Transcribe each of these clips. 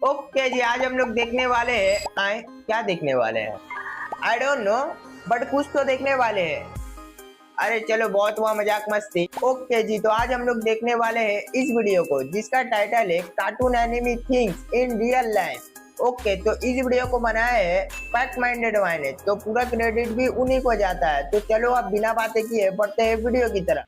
Okay जी, आज हम लोग देखने वाले हैं क्या देखने वाले हैं आई डोंट नो, बट कुछ तो देखने वाले हैं। अरे चलो, बहुत हुआ मजाक मस्ती। ओके जी, तो आज हम लोग देखने वाले हैं इस वीडियो को जिसका टाइटल है cartoon enemy things in real life. Okay, तो इस वीडियो को बनाया है पैक माइंडेड वाई ने, तो पूरा क्रेडिट भी उन्हीं को जाता है। तो चलो अब बिना बातें किए बढ़ते हैं वीडियो की तरफ।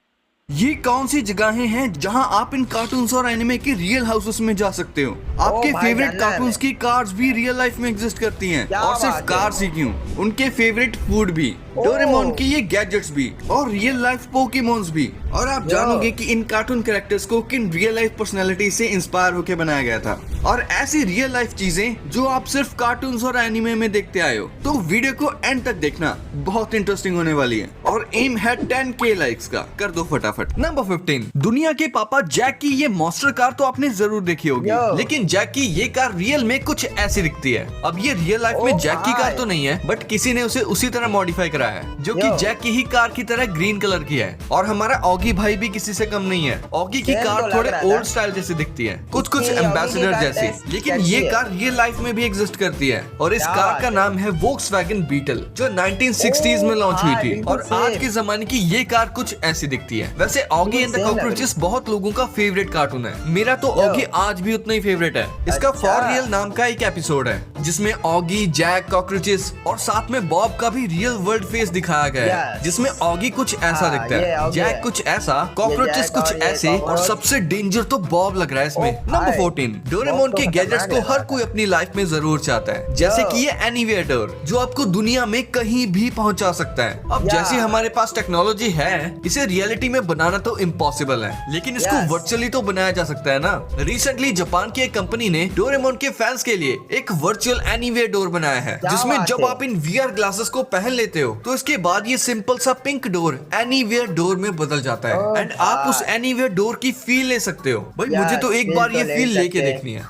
ये कौन सी जगहें हैं जहां आप इन कार्टून्स और एनिमे के रियल हाउसेस में जा सकते हो। आपके फेवरेट कार्टून्स की कार्स भी रियल लाइफ में एग्जिस्ट करती हैं, और सिर्फ कार्स ही क्यों, उनके फेवरेट फूड भी, डोरेमोन के ये गैजेट्स भी, और रियल लाइफ पोकेमॉन्स भी। और आप जानोगे कि इन कार्टून कैरेक्टर्स को किन रियल लाइफ पर्सनैलिटी से इंस्पायर होकर बनाया गया था, और ऐसी रियल लाइफ चीजें जो आप सिर्फ कार्टून्स और एनिमे में देखते आए हो। तो वीडियो को एंड तक देखना, बहुत इंटरेस्टिंग होने वाली है। और एम है 10K लाइक्स का, कर दो फटाफट। नंबर 15, दुनिया के पापा जैक की ये मॉन्स्टर कार तो आपने जरूर देखी होगी, लेकिन जैक की ये कार रियल में कुछ ऐसी दिखती है। अब ये रियल लाइफ में जैक की कार तो नहीं है, बट किसी ने उसे उसी तरह मॉडिफाई करा है, जो कि जैक की ही कार की तरह ग्रीन कलर की है। और हमारा ऑगी भाई भी किसी से कम नहीं है। ऑगी की कार थोड़े ओल्ड स्टाइल जैसी दिखती है, कुछ एम्बेसडर जैसी, लेकिन ये कार रियल लाइफ में भी एग्जिस्ट करती है। और इस कार का नाम है वोक्सवैगन बीटल, जो 1960s में लॉन्च हुई थी। और आज के जमाने की ये कार कुछ ऐसी दिखती है। वैसे ऑगी एंड द कॉकरोचेस बहुत लोगों का फेवरेट कार्टून है, मेरा तो ऑगी आज भी उतना ही फेवरेट है। इसका फॉर रियल नाम का एक एपिसोड है जिसमें ऑगी, जैक, कॉकरोचेस और साथ में बॉब का भी रियल वर्ल्ड फेस दिखाया गया है, जिसमें ऑगी कुछ ऐसा दिखता है, जैक कुछ ऐसा, कॉकरोचेस कुछ ऐसे, और सबसे डेंजर तो बॉब लग रहा है इसमें। नंबर 14, डोरेमोन के गैजेट्स को हर कोई अपनी लाइफ में जरूर चाहता है, जैसे कि ये एनीवेयर डोर, जो आपको दुनिया में कहीं भी पहुंचा सकता है। अब जैसे हमारे पास टेक्नोलॉजी है, इसे रियलिटी में बनाना तो इम्पॉसिबल है, लेकिन इसको वर्चुअली तो बनाया जा सकता है ना। रिसेंटली जापान की एक कंपनी ने डोरेमोन के फैंस के लिए एक वर्चुअल एनीवेयर डोर बनाया है, जिसमें जब आप इन VR ग्लासेस को पहन लेते हो तो इसके बाद ये सिंपल सा पिंक डोर एनीवेयर डोर में बदल जाता है, एंड आप उस एनीवेयर डोर की फील ले सकते हो। भाई मुझे तो एक बार ये फील लेके देखनी है।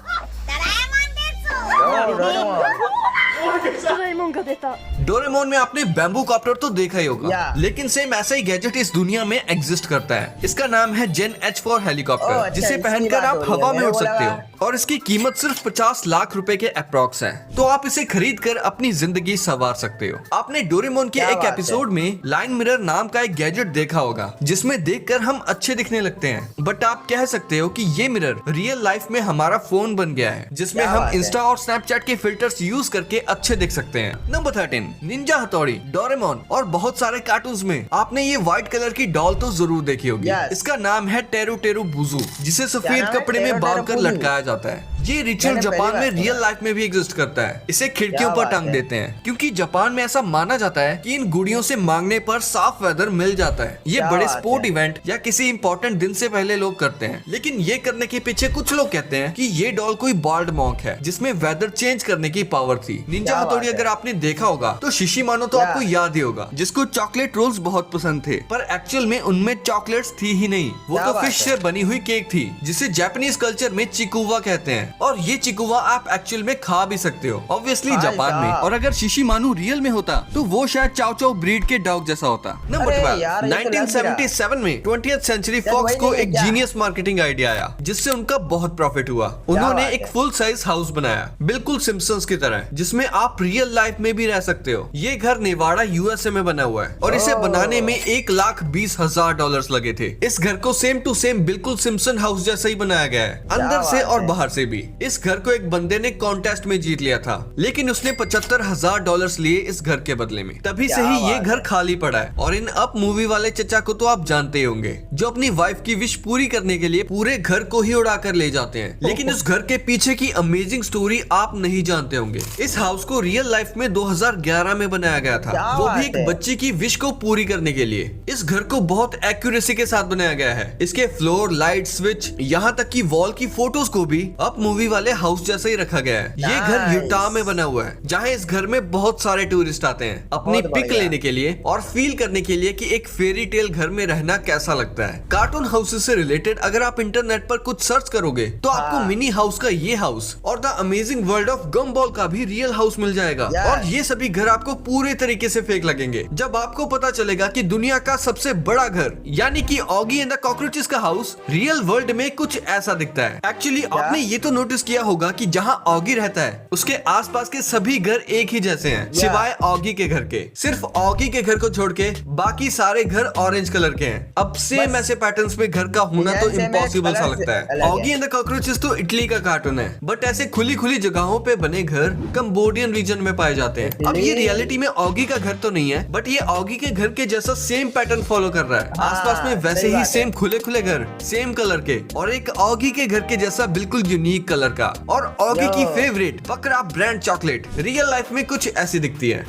डोरेमोन में आपने बैम्बू कॉप्टर तो देखा ही होगा, लेकिन सेम ऐसा ही गैजेट इस दुनिया में एग्जिस्ट करता है। इसका नाम है जेन H4 हेलीकॉप्टर, जिसे पहनकर आप हवा में उड़ सकते हो, और इसकी कीमत सिर्फ 50 लाख रुपए के अप्रॉक्स है। तो आप इसे खरीद कर अपनी जिंदगी संवार सकते हो। आपने डोरेमोन के एक एपिसोड में लाइन मिरर नाम का एक गैजेट देखा होगा, जिसमें देखकर हम अच्छे दिखने लगते हैं, बट आप कह सकते हो कि ये मिरर रियल लाइफ में हमारा फोन बन गया है, जिसमें हम इंस्टा और स्नैपचैट के फिल्टर्स यूज करके अच्छे दिख सकते हैं। नंबर 13, निंजा हथौड़ी, डोरेमोन और बहुत सारे कार्टून्स में आपने ये व्हाइट कलर की डॉल तो जरूर देखी होगी। इसका नाम है टेरू टेरू बुजू, जिसे सफेद कपड़े में बांधकर लटकाया जाता है। ये रिचुअल जापान में रियल लाइफ में भी एग्जिस्ट करता है। इसे खिड़कियों पर टांग देते हैं, क्योंकि जापान में ऐसा माना जाता है कि इन गुड़ियों से मांगने पर साफ वेदर मिल जाता है। ये बड़े स्पोर्ट इवेंट या किसी इंपॉर्टेंट दिन से पहले लोग करते हैं, लेकिन ये करने के पीछे कुछ लोग कहते हैं कि ये डॉल कोई बाल्ड मॉन्क है, जिसमें वेदर चेंज करने की पावर थी। निंजा हथौड़ी अगर आपने देखा होगा तो शिशिमानो तो आपको याद ही होगा, जिसको चॉकलेट रोल्स बहुत पसंद थे, पर एक्चुअल में उनमें चॉकलेट्स थी ही नहीं, वो तो फिश से बनी हुई केक थी, जिसे जापानीज कल्चर में चिकुवा कहते हैं। और ये चिकुवा आप एक्चुअल में खा भी सकते हो, ऑब्वियसली जापान में। और अगर शिशिमानु रियल में होता तो वो शायद चाओ चाओ ब्रीड के डॉग जैसा होता। नंबर 12, 1977 में 20th सेंचुरी फॉक्स को एक जीनियस मार्केटिंग आइडिया आया, जिससे उनका बहुत प्रॉफिट हुआ। उन्होंने एक फुल साइज हाउस बनाया, बिल्कुल सिम्पसन्स की तरह, जिसमें आप रियल लाइफ में भी रह सकते हो। ये घर नेवाड़ा USA में बना हुआ है, और इसे बनाने में $1,20,000 लगे थे। इस घर को सेम टू सेम बिल्कुल सिम्पसन हाउस जैसा ही बनाया गया है, अंदर से और बाहर से भी। इस घर को एक बंदे ने कॉन्टेस्ट में जीत लिया था, लेकिन उसने $75,000 लिए इस घर के बदले में। तभी से ही ये घर खाली पड़ा है। और इन अप मूवी वाले चचा को तो आप जानते ही होंगे, जो अपनी वाइफ की विश पूरी करने के लिए पूरे घर को ही उड़ा कर ले जाते हैं, लेकिन उस घर के पीछे की अमेजिंग स्टोरी आप नहीं जानते होंगे। इस हाउस को रियल लाइफ में 2011 में बनाया गया था, वो भी एक बच्चे की विश को पूरी करने के लिए। इस घर को बहुत एक्यूरेसी के साथ बनाया गया है। इसके फ्लोर, लाइट, स्विच, यहाँ तक की वॉल की फोटोज को भी अप मूवी वाले हाउस जैसा ही रखा गया है। ये घर यूटा में बना हुआ है, जहाँ इस घर में बहुत सारे टूरिस्ट आते हैं अपनी पिक लेने के लिए और फील करने के लिए कि एक फेरी टेल घर में रहना कैसा लगता है। कार्टून हाउसेस से रिलेटेड अगर आप इंटरनेट पर कुछ सर्च करोगे तो आपको मिनी हाउस का ये हाउस और द अमेजिंग वर्ल्ड ऑफ गम्बॉल का भी रियल हाउस मिल जाएगा। और ये सभी घर आपको पूरे तरीके से फेक लगेंगे जब आपको पता चलेगा कि दुनिया का सबसे बड़ा घर यानी कि ऑगी एंड द कॉकरोचेस का हाउस रियल वर्ल्ड में कुछ ऐसा दिखता है। एक्चुअली आपने ये तो नोटिस किया होगा कि जहाँ ऑगी रहता है उसके आसपास के सभी घर एक ही जैसे हैं, सिवाय ऑगी के घर के। सिर्फ ऑगी के घर को छोड़ के बाकी सारे घर ऑरेंज कलर के हैं। अब सेम ऐसे पैटर्न्स में घर का होना तो इम्पॉसिबल सा लगता है। ऑगी एंड द कॉकरोचेस तो इटली का कार्टून है, बट ऐसे खुली खुली जगहों पे बने घर कंबोडियन रीजन में पाए जाते हैं। अब ये रियलिटी में ऑगी का घर तो नहीं है, बट ये ऑगी के घर के जैसा सेम पैटर्न फॉलो कर रहा है। आसपास में वैसे ही सेम खुले खुले घर, सेम कलर के, और एक ऑगी के घर के जैसा बिल्कुल यूनिक कलर का। और ऑगी की फेवरेट बकरा ब्रांड चॉकलेट रियल लाइफ में कुछ ऐसी दिखती है।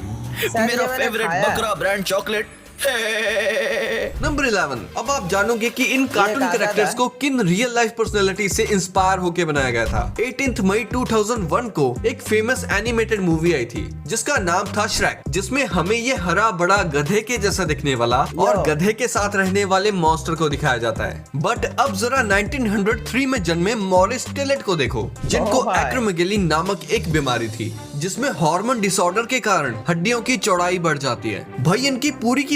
मेरा फेवरेट बकरा ब्रांड चॉकलेट। नंबर 11। अब आप जानोगे कि इन कार्टून कैरेक्टर्स को किन रियल लाइफ पर्सनैलिटी से इंस्पायर होकर बनाया गया था। 18 मई 2001 को एक फेमस एनिमेटेड मूवी आई थी जिसका नाम था श्रेक, जिसमें हमें ये हरा बड़ा गधे के जैसा दिखने वाला और गधे के साथ रहने वाले मॉन्स्टर को दिखाया जाता है। बट अब जरा 1903 में जन्मे मॉरिस टेलेट को देखो, जिनको एक्रोमेगेली नामक एक बीमारी थी जिसमें हार्मोन डिसऑर्डर के कारण हड्डियों की चौड़ाई बढ़ जाती है। भाई इनकी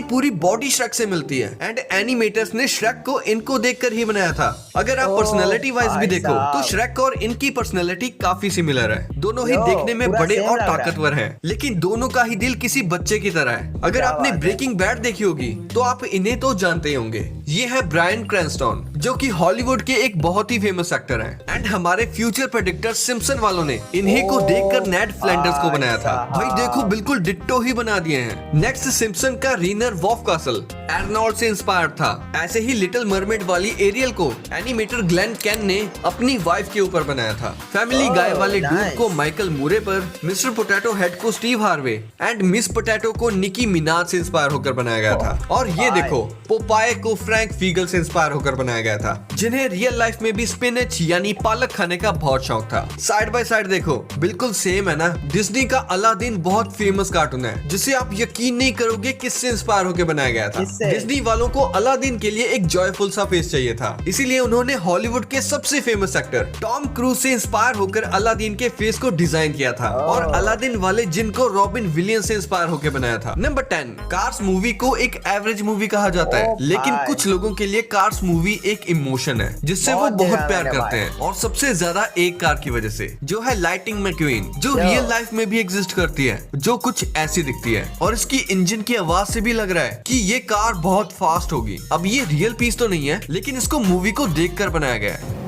पूरी बॉडी श्रेक से मिलती है, एंड एनिमेटर्स ने श्रेक को इनको देखकर ही बनाया था। अगर आप पर्सनालिटी वाइज भी देखो तो श्रेक और इनकी पर्सनालिटी काफी सिमिलर है। दोनों ही देखने में बड़े और ताकतवर हैं, लेकिन दोनों का ही दिल किसी बच्चे की तरह है। अगर आपने ब्रेकिंग बैड देखी होगी तो आप इन्हें तो जानते होंगे। ये है ब्रायन क्रैनस्टन, जो कि हॉलीवुड के एक बहुत ही फेमस एक्टर हैं, एंड हमारे फ्यूचर प्रेडिक्टर सिम्पसन वालों ने इन्हीं को देखकर नेड फ्लैंडर्स को बनाया था। भाई देखो बिल्कुल डिट्टो ही बना दिए हैं। नेक्स्ट सिम्पसन का रीनर वॉफ कासल एर्नोल्ड से इंस्पायर्ड था। ऐसे ही लिटिल मरमेड वाली एरियल को एनिमेटर ग्लेन कैन ने अपनी वाइफ के ऊपर बनाया था। फैमिली गाय वाले डूड को माइकल मूरे पर, मिस्टर पोटैटो हेड को Steve Harvey and miss potato को निकी मिनाज से इंस्पायर होकर बनाया गया था। और ये देखो पोपाय को फ्रैंक फीगल से इंस्पायर होकर बनाया गया था, जिन्हें रियल लाइफ में भी स्पिनच यानी पालक खाने का बहुत शौक था। साइड बाय साइड देखो बिल्कुल सेम है ना। डिज्नी का अलादीन बहुत फेमस कार्टून है जिसे आप यकीन नहीं करोगे किससे इंस्पायर होकर बनाया गया था। डिज्नी वालों को अलादीन के लिए एक जॉयफुल सा फेस चाहिए था, इसीलिए उन्होंने हॉलीवुड के सबसे फेमस एक्टर टॉम क्रूज से इंस्पायर होकर अलादीन के फेस को डिजाइन किया था, और अलादीन वाले जिनको रॉबिन विलियम्स से इंस्पायर होकर बनाया था। नंबर 10। कार्स मूवी को एक एवरेज मूवी कहा जाता है, लेकिन कुछ लोगों के लिए कार्स मूवी एक इमोशन है जिससे वो बहुत प्यार करते हैं, और सबसे ज्यादा एक कार की वजह से, जो है लाइटिंग मैक्वीन, जो रियल लाइफ में भी एग्जिस्ट करती है, जो कुछ ऐसी दिखती है। और इसकी इंजन की आवाज से भी लग रहा है कि ये कार बहुत फास्ट होगी। अब ये रियल पीस तो नहीं है, लेकिन इसको मूवी को देखकर बनाया गया है।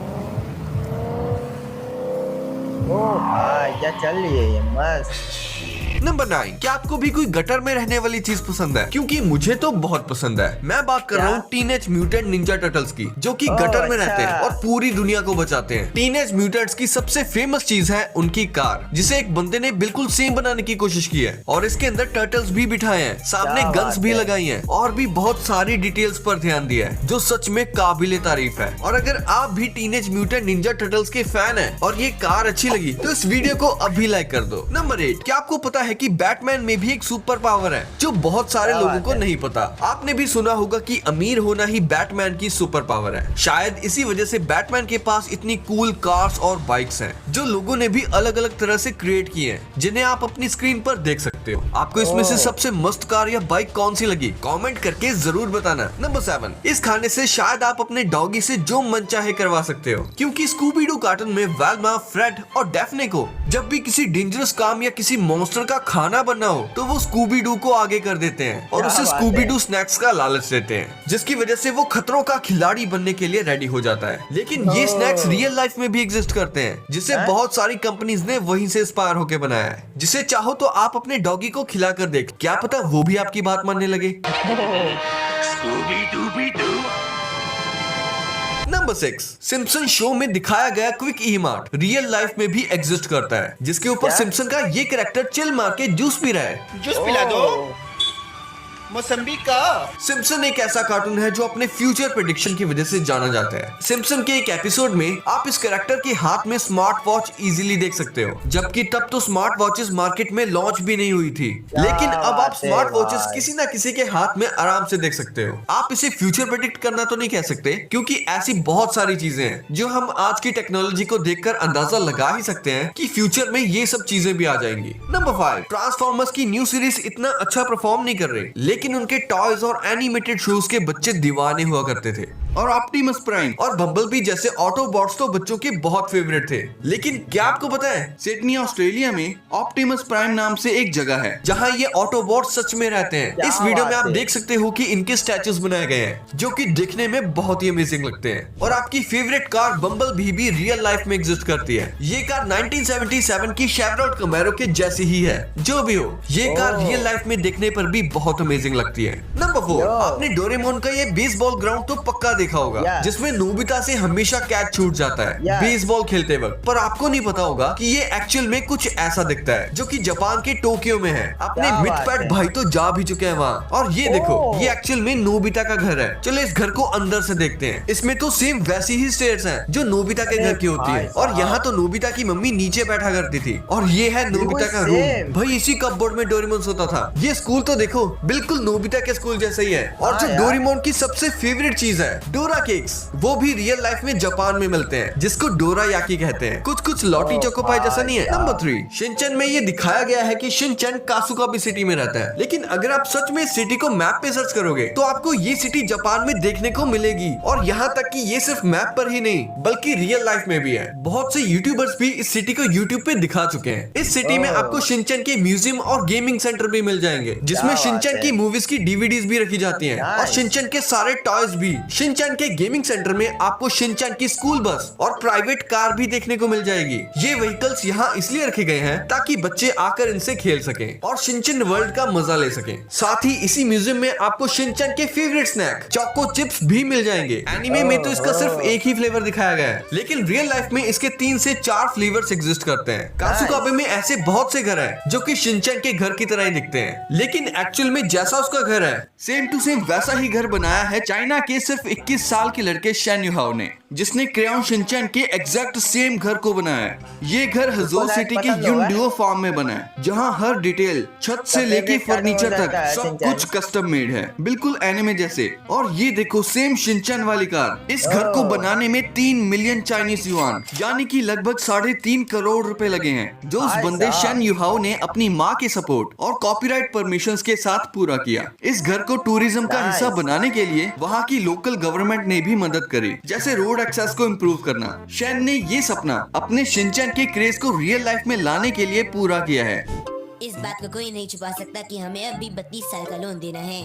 ओह भाई क्या चल रही है ये, मस्त। नंबर 9। क्या आपको भी कोई गटर में रहने वाली चीज पसंद है? क्योंकि मुझे तो बहुत पसंद है। मैं बात कर रहा हूँ टीनेज म्यूटेंट निंजा टर्टल्स की, जो कि गटर में रहते हैं और पूरी दुनिया को बचाते हैं। टीनेज म्यूटेंट्स की सबसे फेमस चीज है उनकी कार, जिसे एक बंदे ने बिल्कुल सेम बनाने की कोशिश की है, और इसके अंदर टर्टल्स भी बिठाए हैं, सामने गन्स भी लगाई हैं, और भी बहुत सारी डिटेल्स पर ध्यान दिया है, जो सच में काबिले तारीफ है। और अगर आप भी टीनेज म्यूटेंट निंजा टर्टल्स के फैन हैं और ये कार अच्छी लगी तो इस वीडियो को अभी लाइक कर दो। नंबर 8। क्या आपको पता है कि बैटमैन में भी एक सुपर पावर है जो बहुत सारे लोगों को नहीं पता? आपने भी सुना होगा कि अमीर होना ही बैटमैन की सुपर पावर है। शायद इसी वजह से बैटमैन के पास इतनी कूल कार्स और बाइक्स हैं, जो लोगों ने भी अलग अलग तरह से क्रिएट किए हैं, जिन्हें आप अपनी स्क्रीन पर देख सकते हो। आपको इसमें से सबसे मस्त कार या बाइक कौन सी लगी? कमेंट करके जरूर बताना। नंबर 7। इस खाने से शायद आप अपने डॉगी से जो मन चाहे करवा सकते हो, क्योंकि स्कूबी डू कार्टून में वेल्मा, फ्रेड और डेफ्ने को जब भी किसी डेंजरस काम या किसी मॉन्स्टर का खाना बनना हो तो वो स्कूबी डू को आगे कर देते हैं और उसे स्कूबी डू स्नैक्स का लालच देते हैं, जिसकी वजह से वो खतरों का खिलाड़ी बनने के लिए रेडी हो जाता है। लेकिन ये स्नैक्स रियल लाइफ में भी एग्जिस्ट करते हैं, जिसे बहुत सारी कंपनीज ने वहीं से इंस्पायर होकर बनाया है, जिसे चाहो तो आप अपने डॉगी को खिला कर देख, क्या पता वो भी आपकी बात मानने लगे। नंबर 6। सिम्पसन शो में दिखाया गया quick e mart real life में भी एग्जिस्ट करता है, जिसके ऊपर सिम्पसन का ये कैरेक्टर चिल मार के जूस पी रहा है। जूस पिला दो मौसम्बी का। सिम्पसन एक ऐसा कार्टून है जो अपने फ्यूचर प्रेडिक्शन की वजह से जाना जाता है। सिम्पसन के एक एपिसोड में आप इस कैरेक्टर के हाथ में स्मार्ट वॉच इजीली देख सकते हो, जबकि तब तो स्मार्ट वॉचेस मार्केट में लॉन्च भी नहीं हुई थी। लेकिन अब आप स्मार्ट वॉचेस किसी न किसी के हाथ में आराम से देख सकते हो। आप इसे फ्यूचर प्रेडिक्ट करना तो नहीं कह सकते, क्योंकि ऐसी बहुत सारी चीजें हैं जो हम आज की टेक्नोलॉजी को देखकर अंदाजा लगा ही सकते हैं कि फ्यूचर में ये सब चीजें भी आ जाएंगी। नंबर 5। ट्रांसफॉर्मर्स की न्यू सीरीज इतना अच्छा परफॉर्म नहीं कर रही, लेकिन उनके टॉयज और एनिमेटेड शोज के बच्चे दीवाने हुआ करते थे। और ऑप्टिमस प्राइम और बम्बलबी जैसे ऑटोबॉट्स तो बच्चों के बहुत फेवरेट थे। लेकिन क्या आपको पता है, सिडनी ऑस्ट्रेलिया में ऑप्टिमस प्राइम नाम से एक जगह है जहाँ ये ऑटोबॉट सच में रहते हैं। इस वीडियो में आप देख सकते हो कि इनके स्टैचूज बनाए गए हैं जो कि दिखने में बहुत ही अमेजिंग लगते हैं। और आपकी फेवरेट कार बम्बलबी भी रियल लाइफ में एग्जिस्ट करती है। ये कार 1977 की शेवरॉलेट कैमेरो के जैसी ही है। जो भी हो, ये कार रियल लाइफ में देखने पर भी बहुत अमेजिंग लगती है। नंबर 4, आपने डोरेमोन का ये बेसबॉल ग्राउंड तो पक्का देखा होगा जिसमें नोबिता से हमेशा कैच छूट जाता है बेसबॉल खेलते वक्त। पर आपको नहीं पता होगा कि ये एक्चुअल में कुछ ऐसा दिखता है जो कि जापान के टोक्यो में है। अपने मिडपैट भाई तो जा भी चुके हैं वहाँ। और ये देखो, ये एक्चुअल में नोबिता का घर है। चलो इस घर को अंदर से देखते हैं। इसमें तो सेम वैसी ही स्टेयर्स हैं जो नोबिता के घर की होती है। और यहाँ तो नोबिता की मम्मी नीचे बैठा करती थी। और ये है नोबिता का रूम। भाई इसी कपबोर्ड में डोरेमोन सोता था। ये स्कूल तो देखो, बिल्कुल नोबिता के स्कूल जैसा ही है। और जो डोरेमोन की सबसे फेवरेट चीज है, डोरा केक्स, वो भी रियल लाइफ में जापान में मिलते हैं जिसको डोरा याकी कहते हैं। कुछ लॉटी चोकोपाई जैसा नहीं है। नंबर 3, शिनचैन में ये दिखाया गया है कि शिनचैन कासुकाबे सिटी में रहता है। लेकिन अगर आप सच में सिटी को मैप पे सर्च करोगे तो आपको ये सिटी जापान में देखने को मिलेगी। और यहाँ तक कि ये सिर्फ मैप पर ही नहीं बल्कि रियल लाइफ में भी है। बहुत से यूट्यूबर्स भी इस सिटी को यूट्यूब पे दिखा चुके हैं। इस सिटी में आपको शिनचैन के म्यूजियम और गेमिंग सेंटर भी मिल जाएंगे जिसमें शिनचैन की मूवीज की डीवीडीज भी रखी जाती हैं और शिनचैन के सारे टॉयज भी। शिनचैन के गेमिंग सेंटर में आपको शिनचैन की स्कूल बस और प्राइवेट कार भी देखने को मिल जाएगी। ये व्हीकल्स यहाँ इसलिए रखे गए हैं ताकि बच्चे आकर इनसे खेल सकें और शिनचैन वर्ल्ड का मजा ले सकें। साथ ही इसी म्यूजियम में आपको शिनचैन के फेवरेट स्नैक चोको चिप्स भी मिल जाएंगे। एनीमे में तो इसका सिर्फ एक ही फ्लेवर दिखाया गया है, लेकिन रियल लाइफ में इसके 3 से 4 फ्लेवर्स एग्जिस्ट करते हैं। कासुकाबे में ऐसे बहुत से घर हैं जो कि शिनचैन के घर की तरह ही दिखते हैं, लेकिन एक्चुअल में जैसा उसका घर है सेम टू सेम वैसा ही घर बनाया है चाइना के सिर्फ 21 साल के लड़के शेन युहाओ ने, जिसने क्रेयॉन शिनचैन के एग्जैक्ट सेम घर को बनाया है। ये घर हजो सिटी के यूनडुओ फार्म में बना है जहाँ हर डिटेल छत से लेके फर्नीचर तक सब कुछ कस्टम मेड है, बिल्कुल एनिमे जैसे। और ये देखो सेम शिनचैन वाली कार। इस घर को बनाने में 3 मिलियन चाइनीज युआन यानी कि लगभग 3.5 करोड़ रुपए लगे हैं जो उस बंदे शेन युहाओ ने अपनी माँ के सपोर्ट और कॉपीराइट परमिशंस के साथ पूरा किया। इस घर को टूरिज्म का हिस्सा बनाने के लिए वहाँ की लोकल गवर्नमेंट ने भी मदद करी, जैसे रोड एक्सेस को इम्प्रूव करना। शेन ने ये सपना अपने शिनचैन के क्रेज को रियल लाइफ में लाने के लिए पूरा किया है। इस बात को कोई नहीं छुपा सकता कि हमें अभी 32 साल का लोन देना है।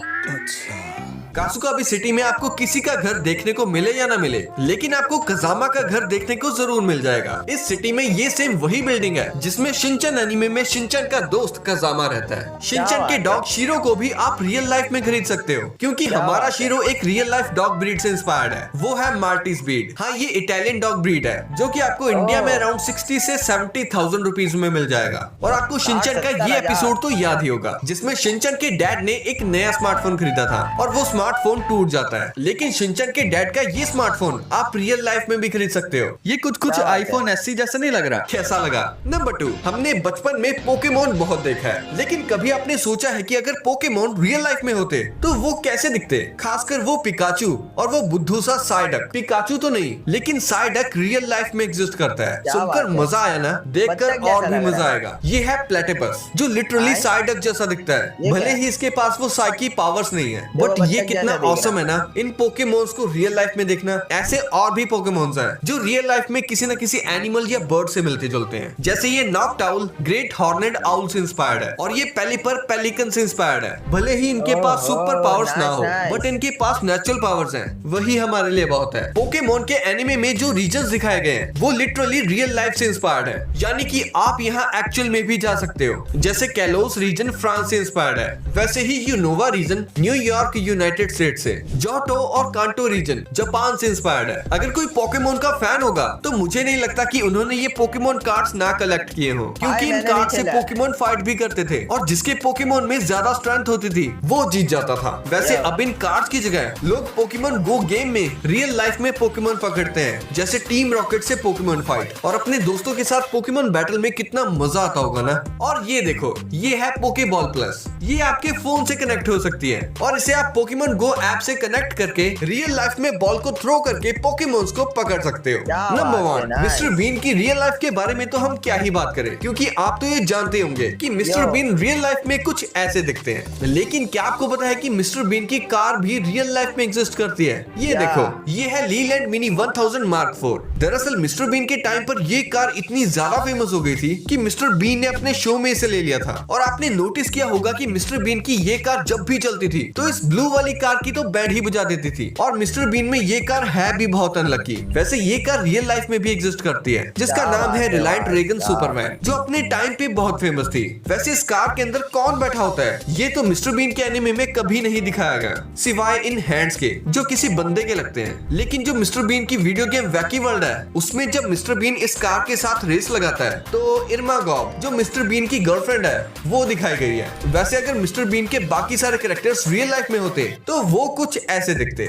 कासुकाबे सिटी में आपको किसी का घर देखने को मिले या ना मिले, लेकिन आपको कजामा का घर देखने को जरूर मिल जाएगा। इस सिटी में ये सेम वही बिल्डिंग है जिसमें शिनचैन एनीमे में शिनचैन का दोस्त कजामा रहता है। शिनचैन के डॉग शीरो को भी आप रियल लाइफ में खरीद सकते हो क्योंकि हमारा शीरो एक रियल लाइफ डॉग ब्रीड से इंस्पायर्ड है। वो है माल्टीज ब्रीड। हाँ, ये इटालियन डॉग ब्रीड है जो कि आपको इंडिया में अराउंड 60 से 70,000 रुपीज में मिल जाएगा। और आपको शिनचैन का ये एपिसोड तो याद ही होगा जिसमें शिनचैन के डैड ने एक नया स्मार्टफोन खरीदा था और वो स्मार्टफोन टूट जाता है, लेकिन शिनचैन के डैड का ये स्मार्टफोन आप रियल लाइफ में भी खरीद सकते हो। ये कुछ आईफोन एससी जैसा नहीं लग रहा? कैसा लगा? नंबर 2, हमने बचपन में पोकेमोन बहुत देखा है, लेकिन कभी आपने सोचा है कि अगर पोकेमोन रियल लाइफ में होते तो वो कैसे दिखते? खासकर वो पिकाचू और वो बुद्धू सा साइडक। पिकाचू तो नहीं, लेकिन साइडक रियल लाइफ में एग्जिस्ट करता है। सुनकर मजा आया ना? देखकर और भी मजा आएगा। ये है प्लेटिपस जो लिटरली साइडक जैसा दिखता है। भले ही इसके पास वो साइकी पावर्स नहीं है, बट ये कितना ऑसम है ना इन पोकेमोन्स को रियल लाइफ में देखना। ऐसे और भी पोकेमोन्स हैं जो रियल लाइफ में किसी न किसी एनिमल या बर्ड से मिलते जुलते हैं, जैसे ये नॉक्टाउल ग्रेट हॉर्नेड आउल से इंस्पायर्ड है और ये पेलिपर पेलिकन से इंस्पायर्ड है। भले ही इनके पास सुपर पावर्स ना हो, बट इनके पास नेचुरल पावर्स हैं, वही हमारे लिए बहुत है। पोकेमोन के एनिमे में जो रीजन्स दिखाए गए हैं वो लिटरली रियल लाइफ से इंस्पायर्ड है, यानी कि आप यहाँ एक्चुअल में भी जा सकते हो। जैसे कैलोस रीजन फ्रांस से इंस्पायर्ड है, वैसे ही Unova region New York United State से, जोटो और कांटो रीजन जापान से इंस्पायर्ड है। अगर कोई पोकेमोन का फैन होगा तो मुझे नहीं लगता कि उन्होंने ये पोकेमोन कार्ड्स ना कलेक्ट किए हो, क्योंकि इन कार्ड से पोकेमोन फाइट भी करते थे और जिसके पोकेमोन में ज्यादा स्ट्रेंथ होती थी वो जीत जाता था। वैसे अब इन कार्ड्स की जगह लोग पोकेमोन गो गेम में रियल लाइफ में पोकेमोन पकड़ते हैं, जैसे टीम रॉकेट से पोकेमोन फाइट, और अपने दोस्तों के साथ पोकेमोन बैटल में कितना मजा आता होगा ना। और ये देखो, ये है पोकेबॉल प्लस। ये आपके फोन से कनेक्ट हो सकती है और इसे आप पोकेमोन पोकेमोन गो ऐप से कनेक्ट करके रियल लाइफ में बॉल को थ्रो करके पोकेमोन्स को पकड़ सकते हो। नंबर 1, मिस्टर बीन की रियल लाइफ के बारे में तो हम क्या ही बात करें, क्योंकि आप तो ये जानते होंगे कि मिस्टर बीन रियल लाइफ में कुछ ऐसे दिखते हैं। लेकिन क्या आपको पता है कि मिस्टर बीन की कार भी रियल लाइफ में एग्जिस्ट करती है? ये देखो, ये है लीलैंड मिनी 1000 मार्क 4। दरअसल मिस्टर बीन के टाइम पर ये कार इतनी ज्यादा फेमस हो गई थी कि मिस्टर बीन ने अपने शो में इसे ले लिया था। और आपने नोटिस किया होगा कि मिस्टर बीन की ये कार जब भी चलती थी तो इस ब्लू वाली कार की तो बैंड ही बजा देती थी। और मिस्टर बीन में ये कार है भी बहुत अनलकी। वैसे ये कार रियल लाइफ में भी एग्जिस्ट करती है, जिसका नाम है रिलायंट रेगन सुपरमैन, जो अपने टाइम पे बहुत फेमस थी। वैसे इस कार के अंदर कौन बैठा होता है ये तो मिस्टर बीन के एनिमे में कभी नहीं दिखाया गया, सिवाय इन हैंड्स के जो किसी बंदे के लगते हैं। लेकिन जो मिस्टर बीन की वीडियो गेम वैकी वर्ल्ड है, उसमें जब मिस्टर बीन इस कार के साथ रेस लगाता है तो इरमा गॉब, जो मिस्टर बीन की गर्लफ्रेंड है, वो दिखाई गई है। वैसे अगर मिस्टर बीन के बाकी सारे कैरेक्टर्स रियल लाइफ में होते तो वो कुछ ऐसे दिखते।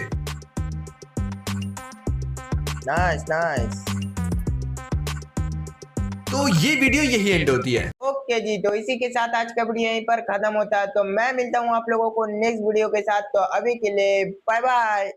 Nice nice. तो ये वीडियो यही एंड होती है। ओके जी, तो इसी के साथ आज का वीडियो यहीं पर खत्म होता है। तो मैं मिलता हूँ आप लोगों को नेक्स्ट वीडियो के साथ। तो अभी के लिए बाय बाय।